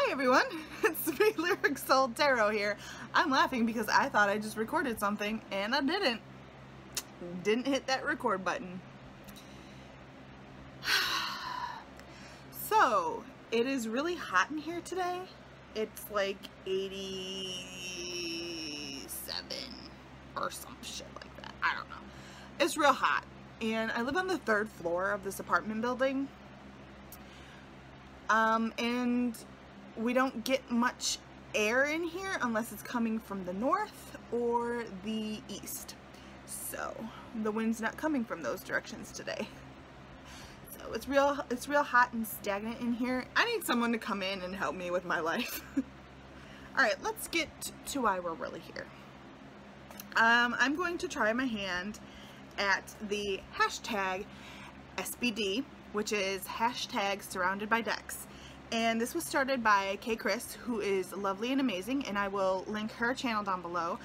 Hi everyone, it's me, Lyric Soul Tarot here. I'm laughing because I thought I just recorded something and I didn't. Didn't hit that record button. So, it is really hot in here today. It's like 87 or some shit like that. I don't know. It's real hot. And I live on the 3rd floor of this apartment building. And we don't get much air in here unless it's coming from the north or the east. So the wind's not coming from those directions today. So it's real hot and stagnant in here. I need someone to come in and help me with my life. Alright, let's get to why we're really here. I'm going to try my hand at the hashtag SBD, which is hashtag surrounded by decks. And this was started by Cris, who is lovely and amazing, and I will link her channel down below.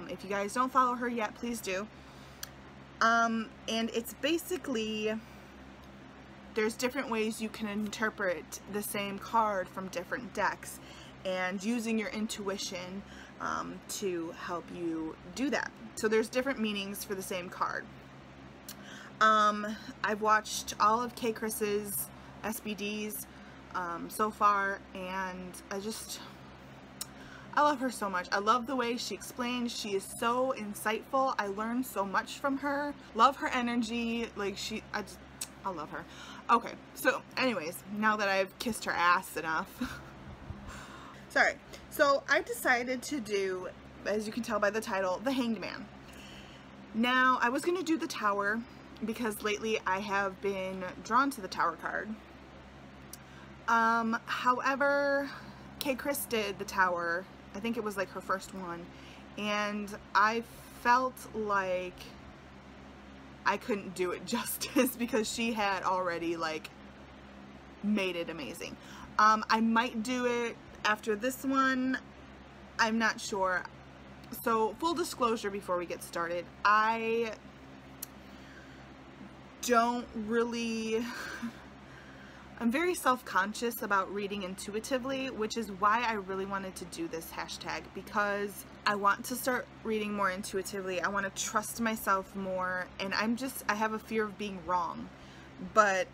If you guys don't follow her yet, please do. And it's basically, there's different ways you can interpret the same card from different decks, and using your intuition to help you do that. So there's different meanings for the same card. I've watched all of Chris's SBDs so far, and I love her so much. I love the way she explains. She is so insightful. I learned so much from her. Love her energy. Like, I love her. Okay, so anyways, now that I've kissed her ass enough. Sorry. So I decided to do, as you can tell by the title, the Hanged Man. Now, I was going to do the Tower because lately I have been drawn to the Tower card. However, Cris did the Tower. I think it was like her first one, and I felt like I couldn't do it justice because she had already like made it amazing. I might do it after this one. I'm not sure. So full disclosure before we get started, I don't really... I'm very self-conscious about reading intuitively, which is why I really wanted to do this hashtag, because I want to start reading more intuitively. I want to trust myself more, and I have a fear of being wrong. But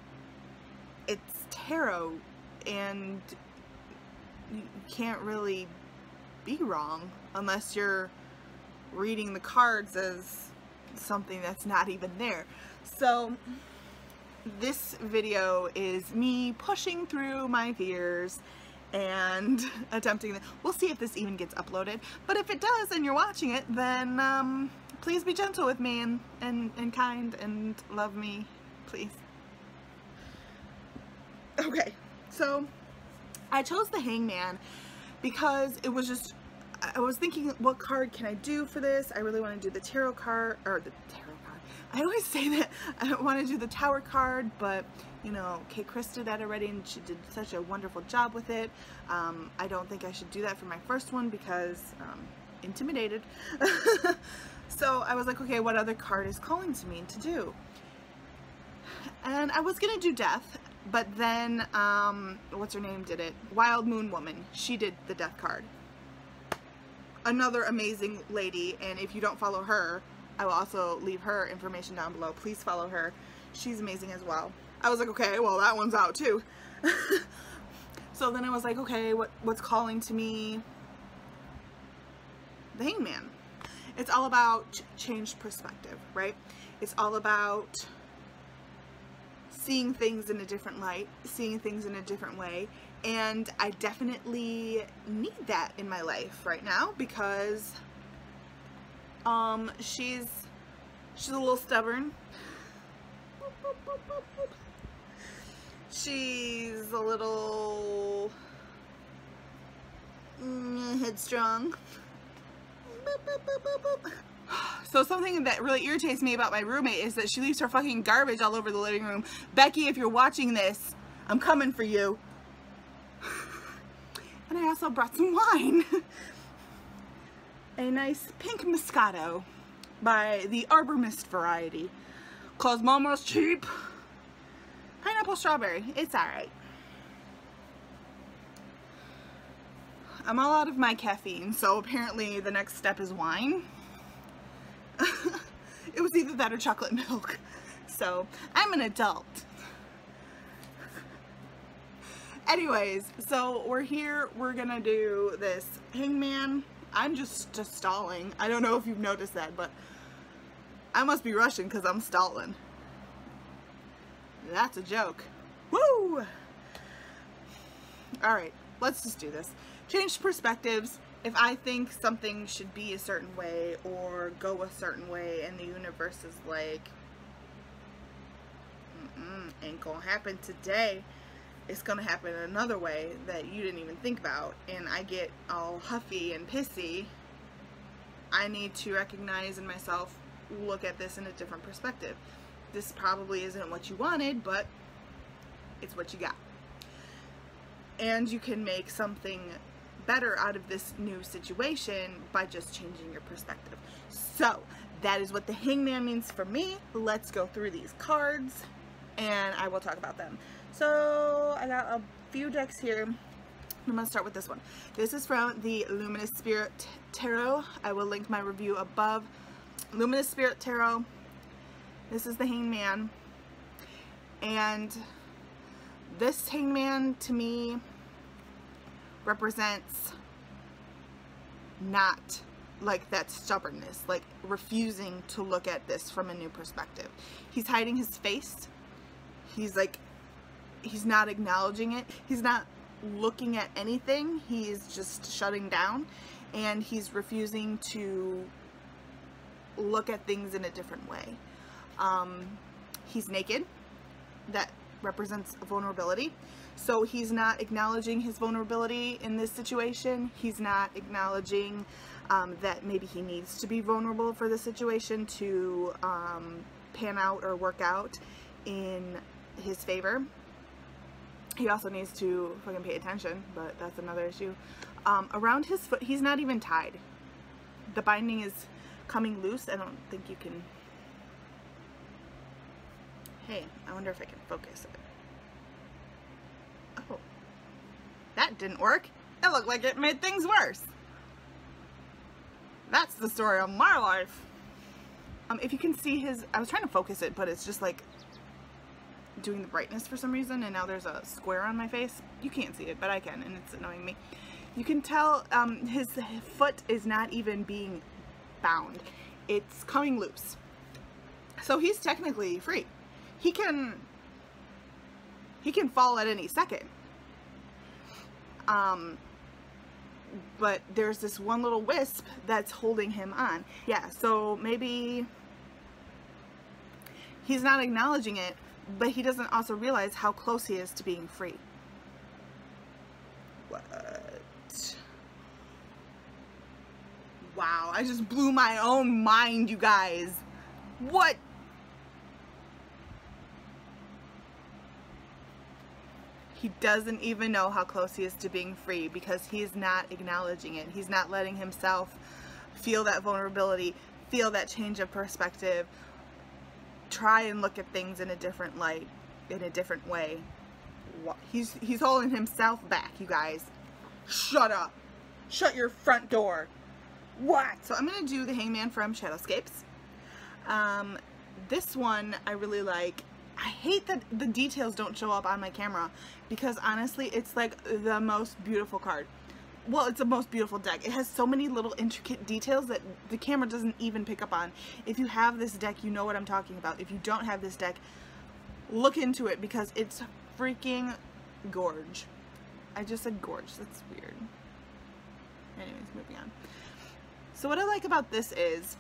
it's tarot, and you can't really be wrong unless you're reading the cards as something that's not even there. So this video is me pushing through my fears and attempting. We'll see if this even gets uploaded, but if it does and you're watching it, then please be gentle with me and kind and love me, please. Okay, so I chose the Hangman because it was just, I was thinking, what card can I do for this? I really want to do the tarot card, or the tarot card. I always say that I don't want to do the Tower card, but you know, Cris did that already and she did such a wonderful job with it. I don't think I should do that for my first one because intimidated. So I was like, okay, what other card is calling to me to do? And I was gonna do Death, but then what's her name did it? Wild Moon Woman. She did the Death card. Another amazing lady, and if you don't follow her, I will also leave her information down below. Please follow her. She's amazing as well. I was like, okay, well, that one's out too. So then I was like, okay, what's calling to me? The Hangman. It's all about changed perspective, right? It's all about seeing things in a different light, seeing things in a different way. And I definitely need that in my life right now because she's a little stubborn. She's a little headstrong. So something that really irritates me about my roommate is that she leaves her fucking garbage all over the living room. Becky, if you're watching this, I'm coming for you. And I also brought some wine. A nice pink Moscato by the Arbor Mist variety. 'Cause Mama's cheap. Pineapple strawberry. It's alright. I'm all out of my caffeine, so apparently the next step is wine. It was either that or chocolate milk. So I'm an adult. Anyways, so we're here, we're gonna do this hangman. I'm just stalling. I don't know if you've noticed that, but I must be rushing because I'm stalling. That's a joke. Woo! Alright, let's just do this. Change perspectives. If I think something should be a certain way or go a certain way and the universe is like, ain't gonna happen today, it's gonna happen another way that you didn't even think about, and I get all huffy and pissy, I need to recognize in myself, look at this in a different perspective. This probably isn't what you wanted, but it's what you got. And you can make something better out of this new situation by just changing your perspective. So that is what the hangman means for me. Let's go through these cards and I will talk about them. So I got a few decks here. I'm going to start with this one. This is from the Luminous Spirit Tarot. I will link my review above. Luminous Spirit Tarot. This is the hangman. And this hangman to me represents not like that stubbornness, like refusing to look at this from a new perspective. He's hiding his face. He's like, he's not acknowledging it. He's not looking at anything. He's just shutting down, and he's refusing to look at things in a different way. He's naked. That represents vulnerability. So he's not acknowledging his vulnerability in this situation. He's not acknowledging that maybe he needs to be vulnerable for the situation to pan out or work out in his favor. He also needs to fucking pay attention, but that's another issue. Around his foot, he's not even tied. The binding is coming loose. I don't think you can... Hey, I wonder if I can focus it. Oh, that didn't work. It looked like it made things worse. That's the story of my life. If you can see his, I was trying to focus it, but it's just like doing the brightness for some reason, and now there's a square on my face. You can't see it, but I can, and it's annoying me. You can tell his foot is not even being bound. It's coming loose. So he's technically free. He can fall at any second. But there's this one little wisp that's holding him on. Yeah, so maybe he's not acknowledging it, but he doesn't also realize how close he is to being free. What? Wow, I just blew my own mind, you guys. What? He doesn't even know how close he is to being free because he's not acknowledging it. He's not letting himself feel that vulnerability, feel that change of perspective, try and look at things in a different light, in a different way. He's holding himself back, you guys. Shut up. Shut your front door. What? So I'm going to do the Hangman from Shadowscapes. This one I really like. I hate that the details don't show up on my camera because honestly it's like the most beautiful card. Well, it's the most beautiful deck. It has so many little intricate details that the camera doesn't even pick up on. If you have this deck, you know what I'm talking about. If you don't have this deck, look into it because it's freaking gorge. I just said gorge. That's weird. Anyways, moving on. So what I like about this is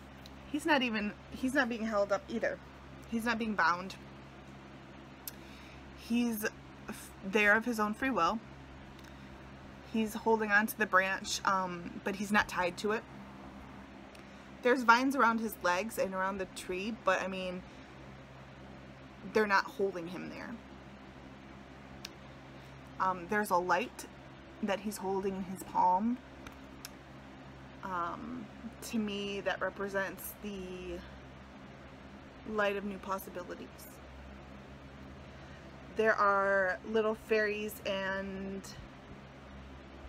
he's not being held up either. He's not being bound. He's there of his own free will. He's holding on to the branch, but he's not tied to it. There's vines around his legs and around the tree, but I mean, they're not holding him there. There's a light that he's holding in his palm. To me, that represents the light of new possibilities. There are little fairies and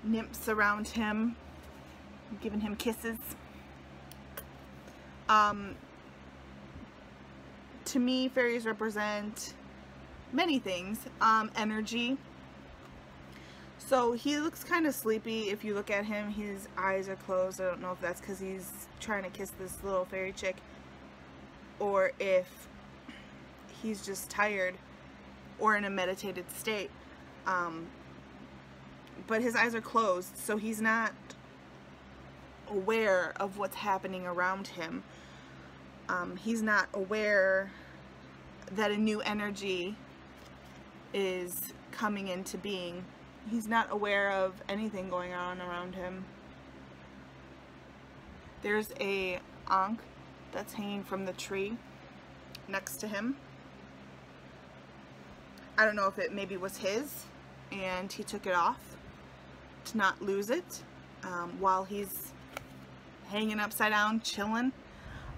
nymphs around him, giving him kisses. To me, fairies represent many things. Energy. So he looks kind of sleepy. If you look at him, his eyes are closed. I don't know if that's because he's trying to kiss this little fairy chick, or if he's just tired or in a meditated state. But his eyes are closed, so he's not aware of what's happening around him. He's not aware that a new energy is coming into being. He's not aware of anything going on around him. There's a ankh that's hanging from the tree next to him. I don't know if it maybe was his and he took it off to not lose it while he's hanging upside down, chilling.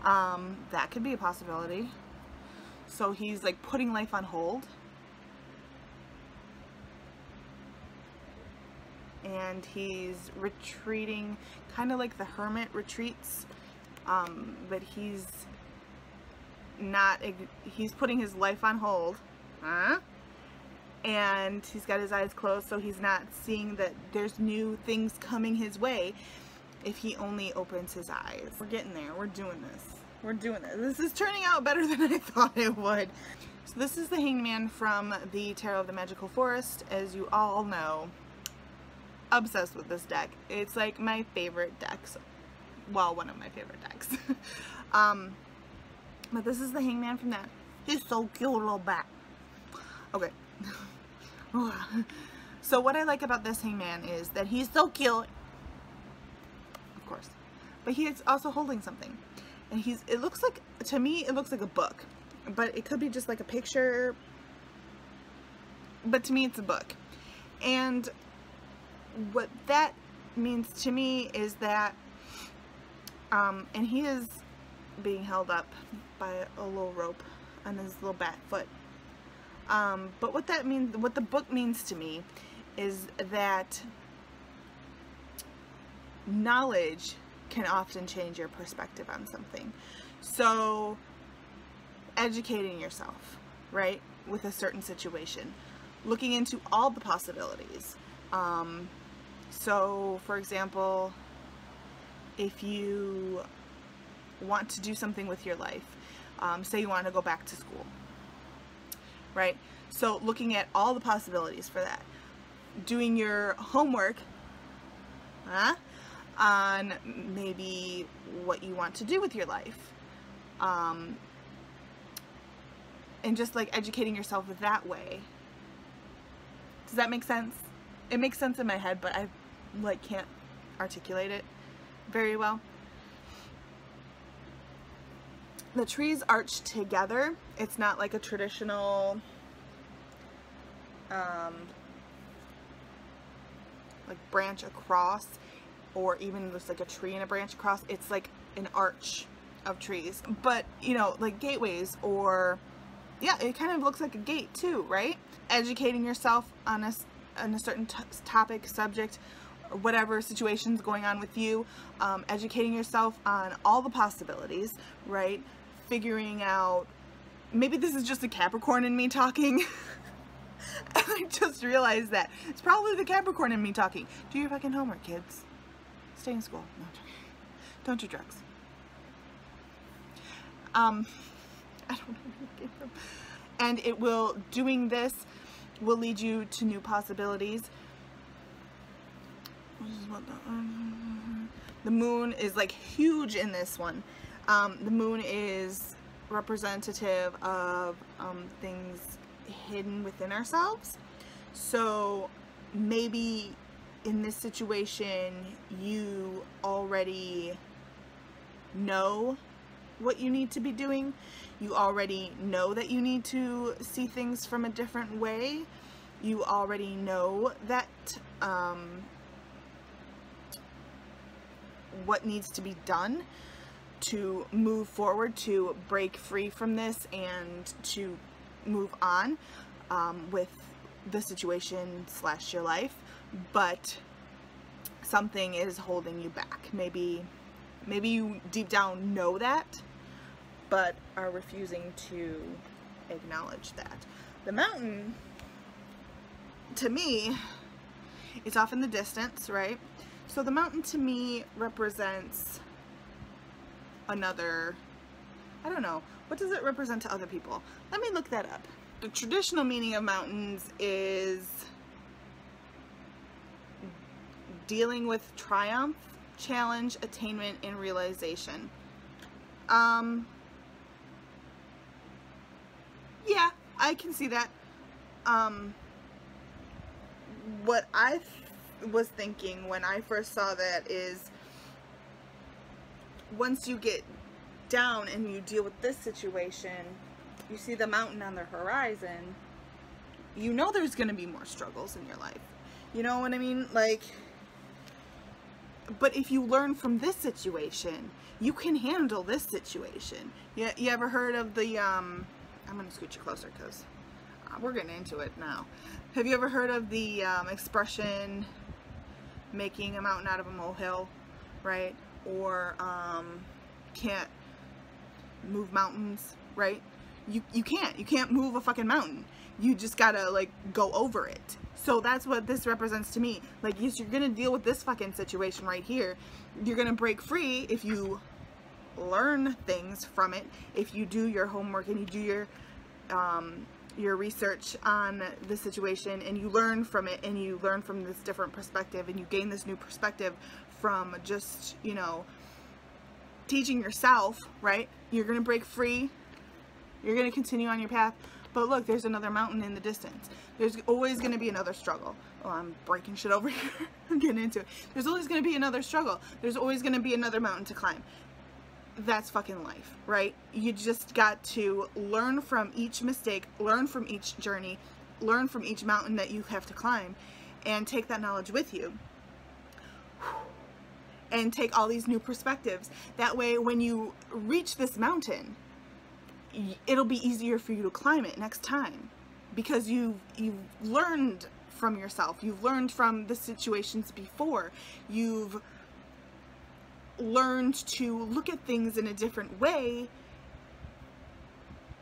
That could be a possibility. So he's like putting life on hold. And he's retreating, kind of like the hermit retreats, but he's not, he's putting his life on hold, and he's got his eyes closed, so he's not seeing that there's new things coming his way if he only opens his eyes. We're getting there. We're doing this. We're doing this. This is turning out better than I thought it would. So this is the Hangman from the Tarot of the Magical Forest. As you all know, obsessed with this deck. It's like my favorite deck. Well, one of my favorite decks. But this is the Hangman from that. He's so cute, little bat. Okay. So what I like about this Hangman is that he's so cute. Of course. But he is also holding something. And it looks like, to me, it looks like a book. But it could be just like a picture. But to me, it's a book. And what that means to me is that, and he is being held up by a little rope on his little bat foot. But what that means, what the book means to me is that knowledge can often change your perspective on something. So educating yourself, right, with a certain situation, looking into all the possibilities. So for example, if you want to do something with your life, say you want to go back to school, right? So looking at all the possibilities for that, doing your homework on maybe what you want to do with your life, and just like educating yourself that way. Does that make sense? It makes sense in my head, but I like can't articulate it very well. The trees arch together. It's not like a traditional like branch across, or even just like a tree and a branch across. It's like an arch of trees, but you know, like gateways, or yeah, it kind of looks like a gate too, right? Educating yourself on a certain topic, subject, or whatever situation's going on with you, educating yourself on all the possibilities, right? Figuring out, maybe this is just a Capricorn in me talking. And I just realized that it's probably the Capricorn in me talking. Do your fucking homework, kids. Stay in school. No, don't do drugs. I don't know where it came from. And it will, doing this will lead you to new possibilities. The moon is like huge in this one. The moon is representative of things hidden within ourselves. So maybe in this situation you already know what you need to be doing. You already know that you need to see things from a different way. You already know that what needs to be done to move forward, to break free from this, and to move on with the situation / your life. But something is holding you back. Maybe you deep down know that, but are refusing to acknowledge that. The mountain, to me, it's off in the distance, right? So the mountain to me represents another, I don't know, what does it represent to other people? Let me look that up. The traditional meaning of mountains is dealing with triumph, challenge, attainment, and realization. Yeah, I can see that. What I was thinking when I first saw that is, once you get down and you deal with this situation, you see the mountain on the horizon, you know there's going to be more struggles in your life. You know what I mean? Like, but if you learn from this situation, you can handle this situation. You ever heard of the, I'm going to scoot you closer because we're getting into it now. Have you ever heard of the expression, making a mountain out of a molehill, right? Or can't move mountains, right? You can't move a fucking mountain. You just gotta like go over it. So that's what this represents to me. Like, yes, you're gonna deal with this fucking situation right here. You're gonna break free if you learn things from it, if you do your homework and you do your research on the situation and you learn from it and you learn from this different perspective and you gain this new perspective from just, you know, teaching yourself, right? You're gonna break free. You're gonna continue on your path. But look, there's another mountain in the distance. There's always gonna be another struggle. Oh, I'm breaking shit over here. I'm getting into it. There's always gonna be another struggle. There's always gonna be another mountain to climb. That's fucking life, right? You just got to learn from each mistake, learn from each journey, learn from each mountain that you have to climb, and take that knowledge with you. And take all these new perspectives. That way, when you reach this mountain, it'll be easier for you to climb it next time, because you've learned from yourself. You've learned from the situations before. You've learned to look at things in a different way,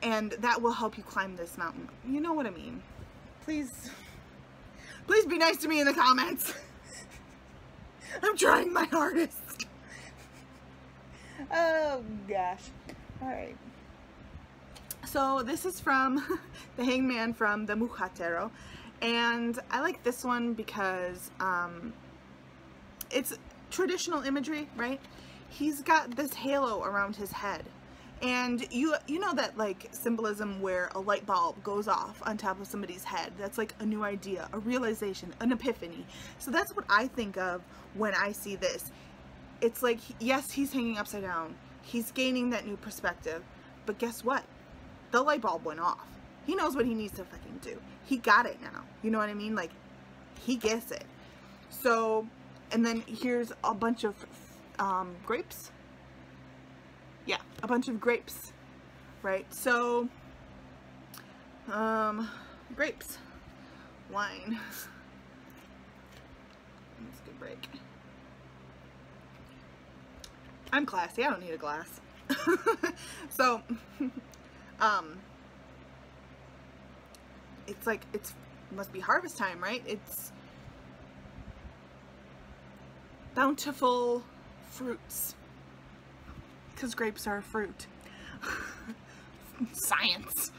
and that will help you climb this mountain. You know what I mean? Please be nice to me in the comments. I'm trying my hardest. Oh gosh. Alright. So this is from the Hangman from the Mujatero, and I like this one because it's traditional imagery, right? He's got this halo around his head, and you know that like symbolism where a light bulb goes off on top of somebody's head. That's like a new idea, a realization, an epiphany. So that's what I think of when I see this. It's like, yes, he's hanging upside down, he's gaining that new perspective, but guess what? The light bulb went off. He knows what he needs to fucking do. He got it now. You know what I mean? Like, he gets it. So, and then here's a bunch of grapes. Yeah, a bunch of grapes, right? So, grapes, wine. Let's get a break. I'm classy. I don't need a glass. So, it's like, it must be harvest time, right? It's bountiful fruits, because grapes are a fruit. Science.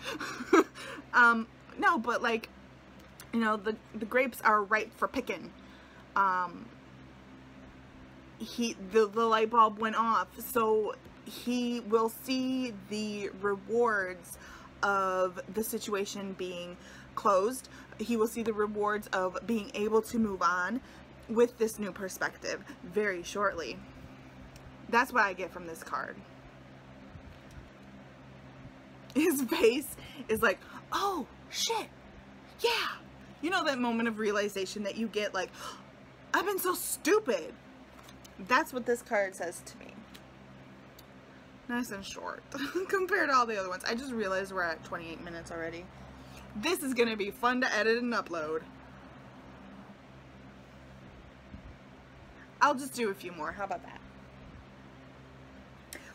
No, but like, you know, the grapes are ripe for picking. The light bulb went off, so he will see the rewards of the situation being closed. He will see the rewards of being able to move on with this new perspective very shortly. That's what I get from this card. His face is like, oh shit, yeah. You know that moment of realization that you get, like, I've been so stupid. That's what this card says to me. Nice and short compared to all the other ones. I just realized we're at 28 minutes already. This is gonna be fun to edit and upload. I'll just do a few more. How about that?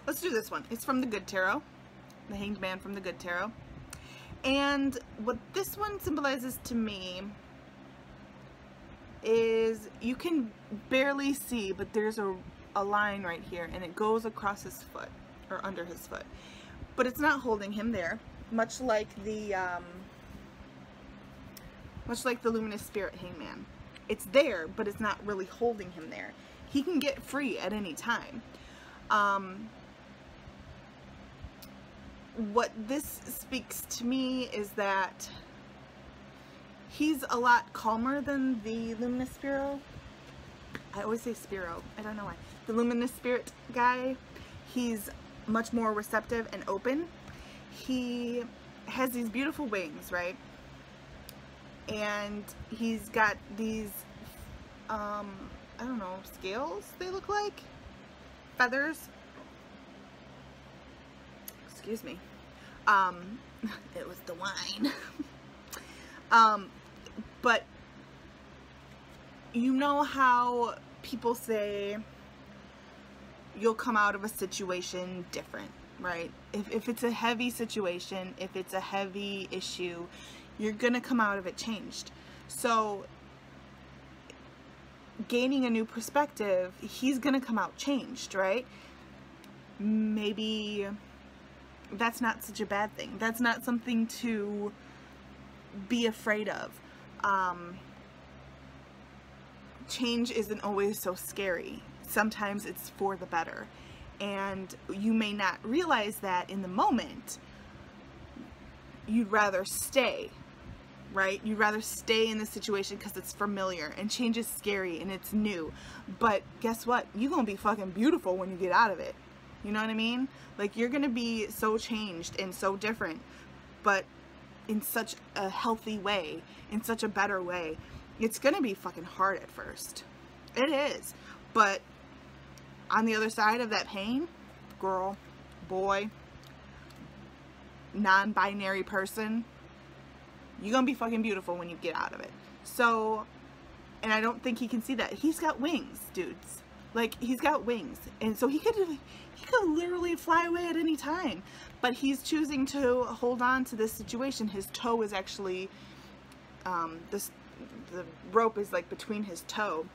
Let's do this one. It's from the Good Tarot, the Hanged Man from the Good Tarot. And what this one symbolizes to me is, you can barely see, but there's a line right here, and it goes across his foot, or under his foot. But it's not holding him there, much like the luminous spirit hangman. It's there, but it's not really holding him there. He can get free at any time. What this speaks to me is that he's a lot calmer than the luminous Spiro. I always say Spiro, I don't know why. The luminous spirit guy, he's much more receptive and open. He has these beautiful wings, right? And he's got these, I don't know, scales, they look like? Feathers? Excuse me. It was the wine. But you know how people say you'll come out of a situation different, right? If it's a heavy situation, if it's a heavy issue, you're gonna come out of it changed. So gaining a new perspective, he's gonna come out changed, right? Maybe that's not such a bad thing. That's not something to be afraid of. Change isn't always so scary. Sometimes it's for the better. And you may not realize that in the moment. You'd rather stay, right? You'd rather stay in the situation because it's familiar, and change is scary and it's new. But guess what? You're gonna be fucking beautiful when you get out of it. You know what I mean? Like, you're gonna be so changed and so different, but in such a healthy way, in such a better way. It's gonna be fucking hard at first. It is. But on the other side of that pain, girl, boy, non-binary person, you're gonna be fucking beautiful when you get out of it. So, and I don't think he can see that. He's got wings, dudes. Like, he's got wings. And so he could literally fly away at any time. But he's choosing to hold on to this situation. His toe is actually, the rope is like between his toe.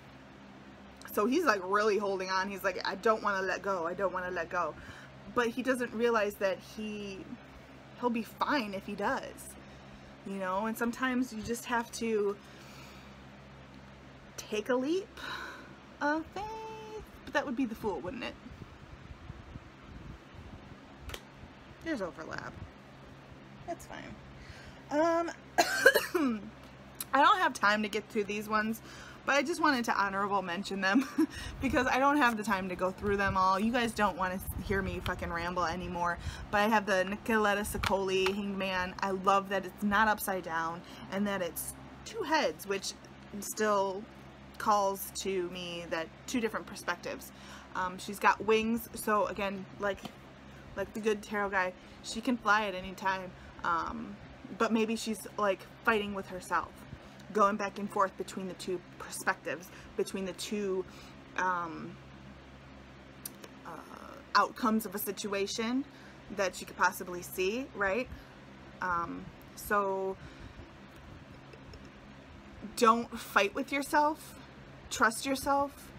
So he's like really holding on. He's like, I don't want to let go. I don't want to let go. But he doesn't realize that he'll be fine if he does. You know, and sometimes you just have to take a leap of faith. But that would be the Fool, wouldn't it? There's overlap. That's fine. I don't have time to get through these ones, but I just wanted to honorable mention them because I don't have the time to go through them all. You guys don't want to hear me fucking ramble anymore. But I have the Nicoletta Sicoli Hanged Man. I love that it's not upside down and that it's two heads, which still calls to me that two different perspectives. She's got wings, so again, like the good tarot guy, she can fly at any time. But maybe she's like fighting with herself, going back and forth between the two perspectives, between the two outcomes of a situation that she could possibly see, right? So don't fight with yourself. Trust yourself.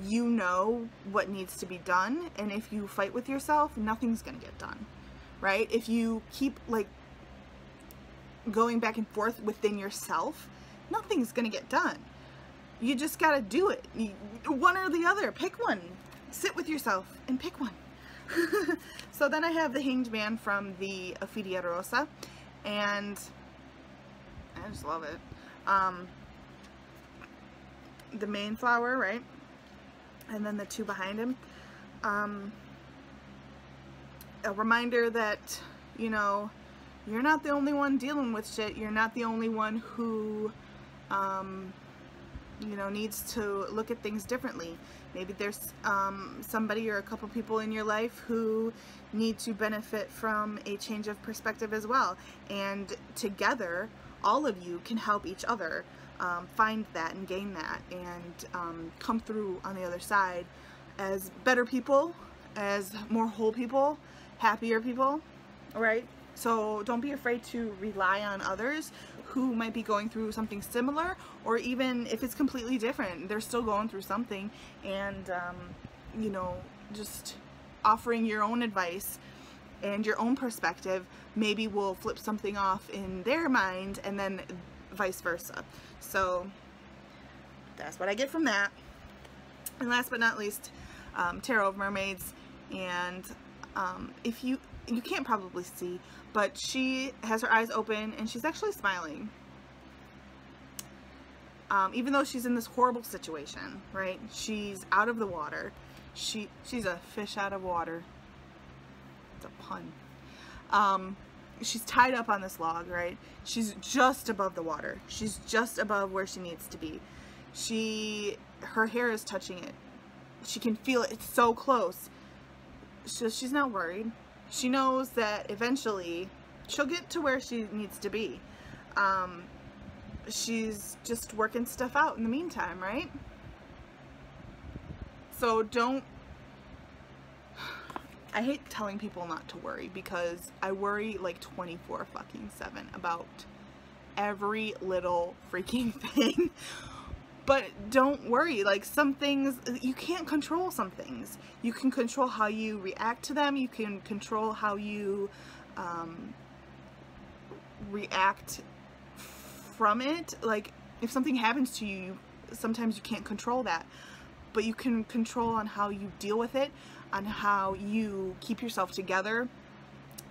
You know what needs to be done, and if you fight with yourself, nothing's gonna get done, right? If you keep like going back and forth within yourself, nothing's gonna get done. You just gotta do it. One or the other. Pick one. Sit with yourself and pick one. So then I have the Hanged Man from the Ophidia Rosa, and I just love it. The main flower, right? And then the two behind him. A reminder that, you know, you're not the only one dealing with shit. You're not the only one who, you know, needs to look at things differently. Maybe there's somebody or a couple people in your life who need to benefit from a change of perspective as well. And together, all of you can help each other. find that and gain that and come through on the other side as better people, as more whole people, happier people, right? So don't be afraid to rely on others who might be going through something similar, or even if it's completely different, they're still going through something, and you know, just offering your own advice and your own perspective maybe will flip something off in their mind, and then vice versa. So that's what I get from that. And last but not least, Tarot of Mermaids. And if you can't probably see, but she has her eyes open and she's actually smiling, even though she's in this horrible situation, right? She's out of the water. She's a fish out of water. It's a pun. She's tied up on this log, right? She's just above the water. She's just above where she needs to be. Her hair is touching it. She can feel it. It's so close. So she's not worried. She knows that eventually she'll get to where she needs to be. She's just working stuff out in the meantime, right? So I hate telling people not to worry, because I worry like 24 fucking 7 about every little freaking thing. But don't worry, like some things, you can't control some things. You can control how you react to them. You can control how you react from it. Like if something happens to you, sometimes you can't control that. But you can control on how you deal with it, on how you keep yourself together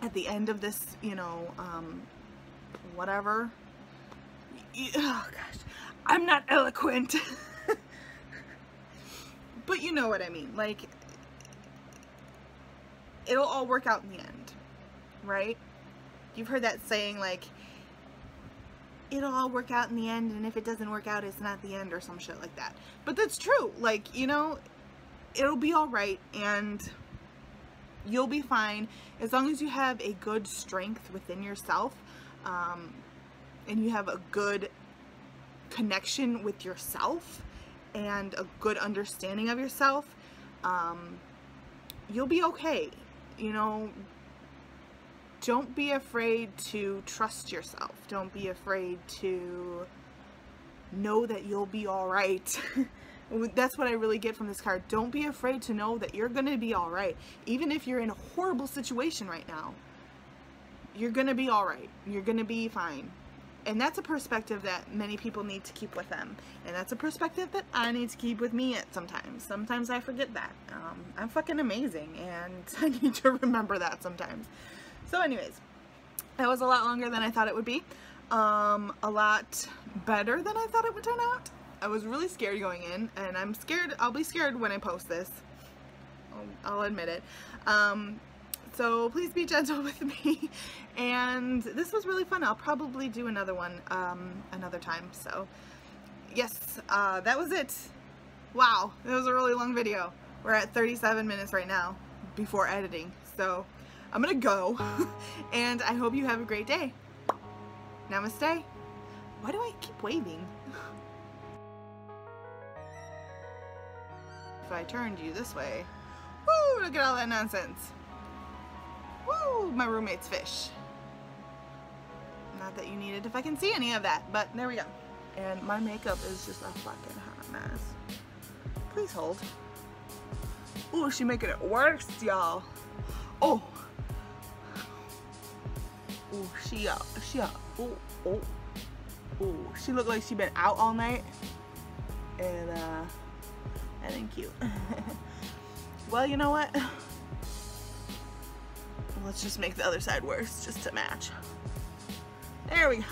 at the end of this, you know, whatever. Oh gosh, I'm not eloquent. But you know what I mean. Like, it'll all work out in the end, right? You've heard that saying, like, it'll all work out in the end, and if it doesn't work out, it's not the end, or some shit like that. But that's true. Like, you know, it'll be all right, and you'll be fine as long as you have a good strength within yourself, and you have a good connection with yourself and a good understanding of yourself. You'll be okay. You know, don't be afraid to trust yourself. Don't be afraid to know that you'll be all right. That's what I really get from this card. Don't be afraid to know that you're going to be all right. Even if you're in a horrible situation right now, you're going to be all right. You're going to be fine. And that's a perspective that many people need to keep with them. And that's a perspective that I need to keep with me at sometimes. Sometimes I forget that. I'm fucking amazing, and I need to remember that sometimes. So anyways, that was a lot longer than I thought it would be. A lot better than I thought it would turn out. I was really scared going in, and I'm scared. I'll be scared when I post this. I'll admit it. So please be gentle with me. And this was really fun. I'll probably do another one another time. So yes, that was it. Wow, it was a really long video. We're at 37 minutes right now before editing. So I'm gonna go. And I hope you have a great day. Namaste. Why do I keep waving? If I turned you this way. Woo, look at all that nonsense. Woo, my roommate's fish. Not that you needed if I can see any of that, but there we go. And my makeup is just a fucking hot mess. Please hold. Ooh, she making it worse, y'all. Oh. Ooh, she looked like she been out all night. And that ain't cute. Well, you know what? Let's just make the other side worse, just to match. There we go.